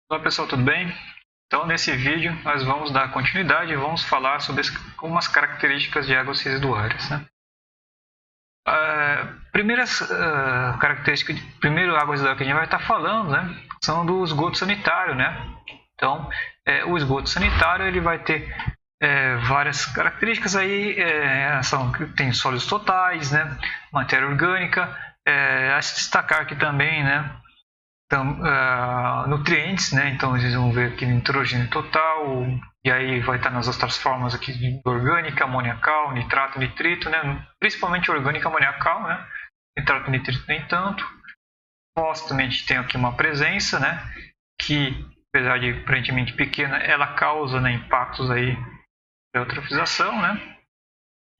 Olá pessoal, tudo bem? Então nesse vídeo nós vamos dar continuidade e vamos falar sobre algumas características de águas residuárias, né? Primeiras características, primeiro água residuária que a gente vai estar falando, né, são do esgoto sanitário, né? Então o esgoto sanitário ele vai ter várias características aí, tem sólidos totais, né, matéria orgânica, a se destacar aqui também, né? Então, nutrientes, né? Então vocês vão ver aqui nitrogênio total, e aí vai estar nas outras formas aqui de orgânica, amoniacal, nitrato, nitrito, né? Principalmente orgânica amoniacal, né? Nitrato, nitrito nem tanto. Fósforo também a gente tem aqui uma presença, né? Que apesar de aparentemente pequena, ela causa, né, impactos aí de eutrofização, né?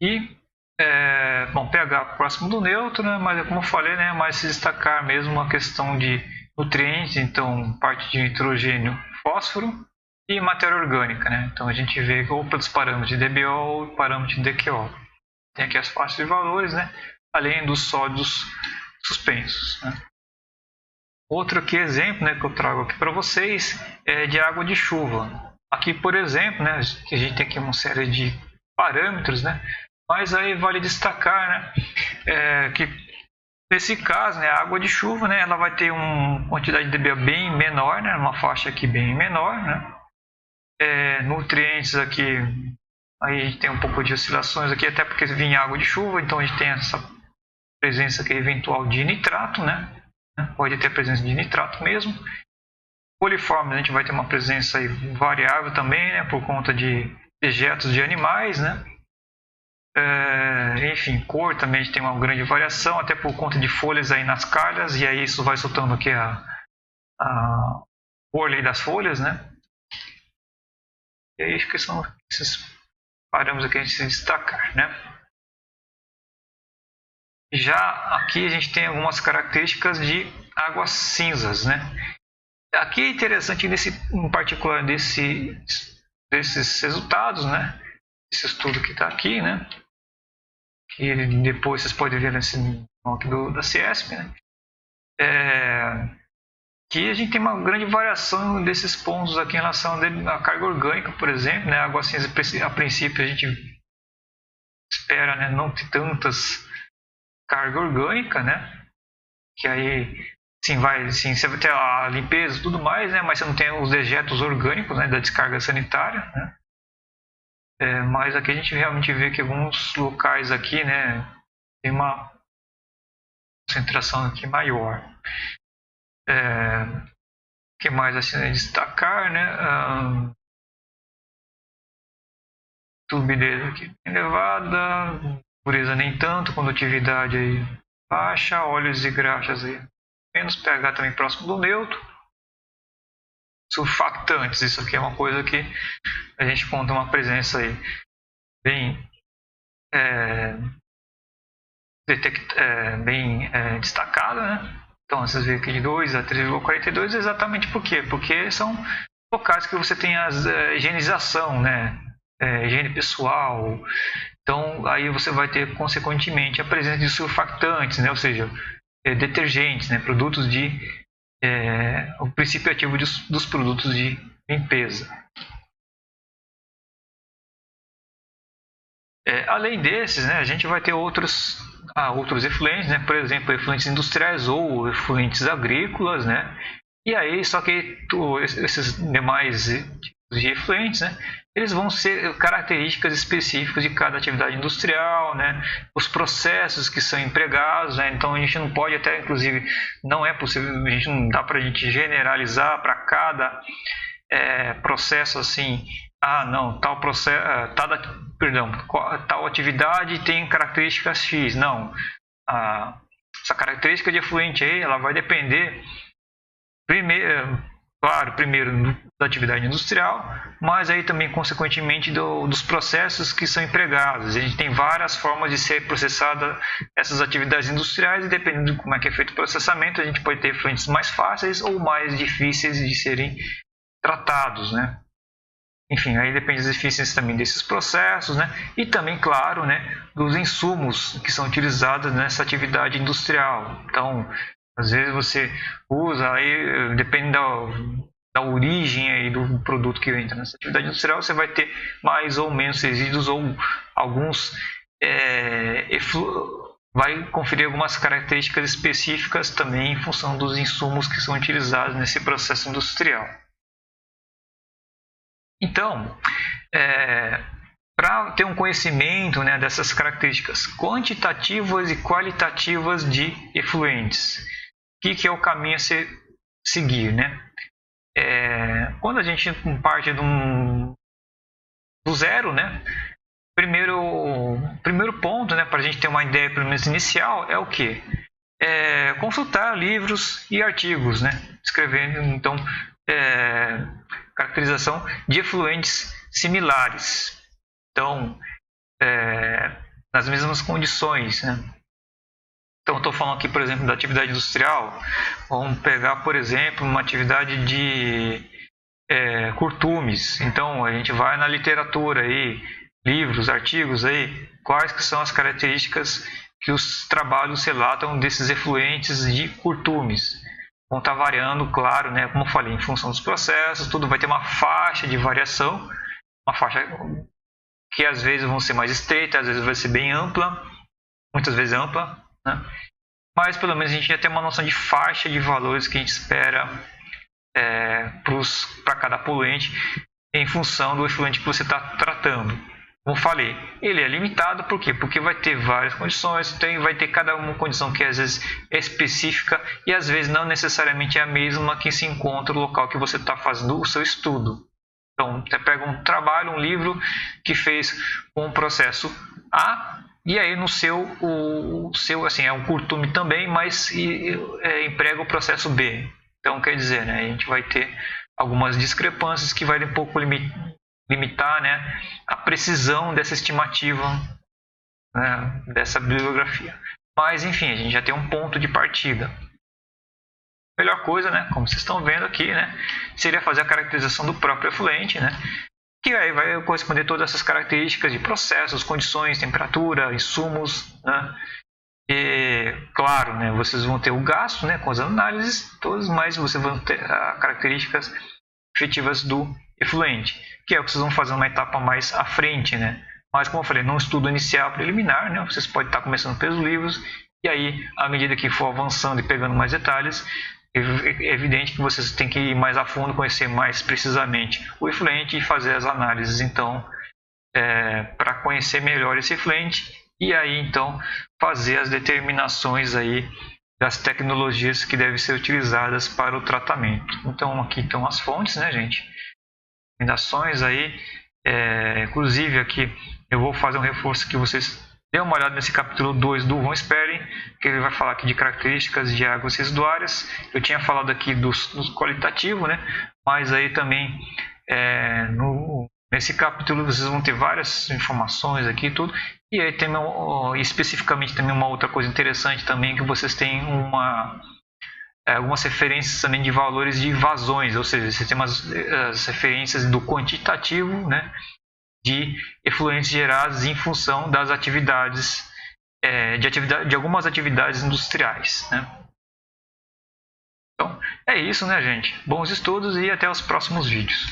E bom, pH próximo do neutro, né? Mas como eu falei, né, mais se destacar mesmo a questão de nutrientes, então parte de nitrogênio, fósforo e matéria orgânica, né? Então a gente vê ou pelos parâmetros de DBO ou parâmetros de DQO. Tem aqui as faixas de valores, né? Além dos sólidos suspensos, né? Outro aqui exemplo, né, que eu trago aqui para vocês é de água de chuva. Aqui, por exemplo, né, a gente tem aqui uma série de parâmetros, né? Mas aí vale destacar, né, que nesse caso, né, a água de chuva, né, ela vai ter uma quantidade de DBO bem menor, né, uma faixa aqui bem menor, né. Nutrientes aqui, aí a gente tem um pouco de oscilações aqui, até porque vinha água de chuva, então a gente tem essa presença aqui eventual de nitrato, né, pode ter presença de nitrato mesmo. Coliformes, a gente vai ter uma presença aí variável também, né, por conta de dejetos de animais, né. Enfim, cor também a gente tem uma grande variação, até por conta de folhas aí nas calhas, e aí isso vai soltando aqui a cor aí das folhas, né? E aí acho que são esses parâmetros aqui a gente se destacar, né? Já aqui a gente tem algumas características de águas cinzas, né? Aqui é interessante em particular desses resultados, né? Esse estudo que está aqui, né? Que depois vocês podem ver nesse aqui da CIESP, né? Que a gente tem uma grande variação desses pontos aqui em relação à carga orgânica, por exemplo, né? A água cinza, a princípio, a gente espera, né, não ter tantas carga orgânica, né? Que aí, sim, você vai ter a limpeza e tudo mais, né? Mas você não tem os dejetos orgânicos, né, da descarga sanitária, né? Mas aqui a gente realmente vê que alguns locais aqui, né, tem uma concentração aqui maior. Que mais assim destacar, né? Turbidez aqui elevada, pureza nem tanto, condutividade aí baixa, óleos e graxas aí menos, pH também próximo do neutro. Surfactantes, isso aqui é uma coisa que a gente conta uma presença aí bem destacada, né? Então vocês veem aqui de 2 a 3,42 exatamente por quê? Porque são locais que você tem a higienização, né? Higiene pessoal. Então aí você vai ter consequentemente a presença de surfactantes, né? Ou seja, detergentes, né? Produtos de o princípio ativo dos produtos de limpeza. Além desses, né, a gente vai ter outros efluentes, né, por exemplo, efluentes industriais ou efluentes agrícolas, né, e aí só que esses demais tipos de efluentes, né, eles vão ser características específicas de cada atividade industrial, né, os processos que são empregados, né, então a gente não pode até, inclusive, não é possível, não dá para a gente generalizar para cada processo assim, não, tal processo, tal atividade tem características X. Não, essa característica de efluente aí, ela vai depender primeiro da atividade industrial, mas aí também consequentemente dos processos que são empregados. A gente tem várias formas de ser processada essas atividades industriais e dependendo de como é que é feito o processamento, a gente pode ter efluentes mais fáceis ou mais difíceis de serem tratados, né? Enfim, aí depende das eficiências também desses processos, né? E também, claro, né, dos insumos que são utilizados nessa atividade industrial. Então, às vezes você usa, aí depende da origem aí do produto que entra. Nessa atividade industrial você vai ter mais ou menos resíduos ou alguns vai conferir algumas características específicas também em função dos insumos que são utilizados nesse processo industrial. Então, para ter um conhecimento, né, dessas características quantitativas e qualitativas de efluentes, o que é o caminho a seguir, né? Quando a gente parte do zero, né? Primeiro ponto, né, para a gente ter uma ideia pelo menos inicial, é o quê? Consultar livros e artigos, né? Escrevendo, então, caracterização de efluentes similares. Então, nas mesmas condições, né? Então, estou falando aqui, por exemplo, da atividade industrial. Vamos pegar, por exemplo, uma atividade de curtumes. Então, a gente vai na literatura aí, livros, artigos aí, quais que são as características que os trabalhos relatam desses efluentes de curtumes. Vão estar variando, claro, né, como eu falei, em função dos processos, tudo vai ter uma faixa de variação, uma faixa que às vezes vão ser mais estreita, às vezes vai ser bem ampla, muitas vezes ampla, né? Mas pelo menos a gente já tem uma noção de faixa de valores que a gente espera para cada poluente em função do efluente que você está tratando. Como falei, ele é limitado, por quê? Porque vai ter várias condições, vai ter cada uma condição que às vezes é específica e às vezes não necessariamente é a mesma que se encontra no local que você está fazendo o seu estudo. Então, você pega um trabalho, um livro que fez um processo A, e aí no seu assim, é um curtume também, mas emprega o processo B. Então, quer dizer, né, a gente vai ter algumas discrepâncias que vai um pouco limitar, né, a precisão dessa estimativa, né, dessa bibliografia. Mas, enfim, a gente já tem um ponto de partida. A melhor coisa, né, como vocês estão vendo aqui, né, seria fazer a caracterização do próprio efluente, né, que aí vai corresponder todas essas características de processos, condições, temperatura, insumos, né, e, claro, né, vocês vão ter o gasto, né, com as análises todas, mas vocês vão ter as características efetivas do efluente, que é o que vocês vão fazer numa etapa mais à frente, né? Mas, como eu falei, num estudo inicial preliminar, né, vocês podem estar começando pelos livros, e aí, à medida que for avançando e pegando mais detalhes, é evidente que vocês têm que ir mais a fundo, conhecer mais precisamente o efluente e fazer as análises, então, para conhecer melhor esse efluente, e aí, então, fazer as determinações aí das tecnologias que devem ser utilizadas para o tratamento. Então, aqui estão as fontes, né, gente? Recomendações aí, inclusive aqui eu vou fazer um reforço que vocês dêem uma olhada nesse capítulo 2 do Von Sperling, que ele vai falar aqui de características de águas residuárias. Eu tinha falado aqui do qualitativo, né? Mas aí também nesse capítulo vocês vão ter várias informações aqui tudo. E aí tem especificamente também uma outra coisa interessante também, que vocês têm algumas referências também de valores de vazões, ou seja, você tem as referências do quantitativo, né, de efluentes gerados em função das atividades, de algumas atividades industriais, né? Então, é isso, né, gente? Bons estudos e até os próximos vídeos.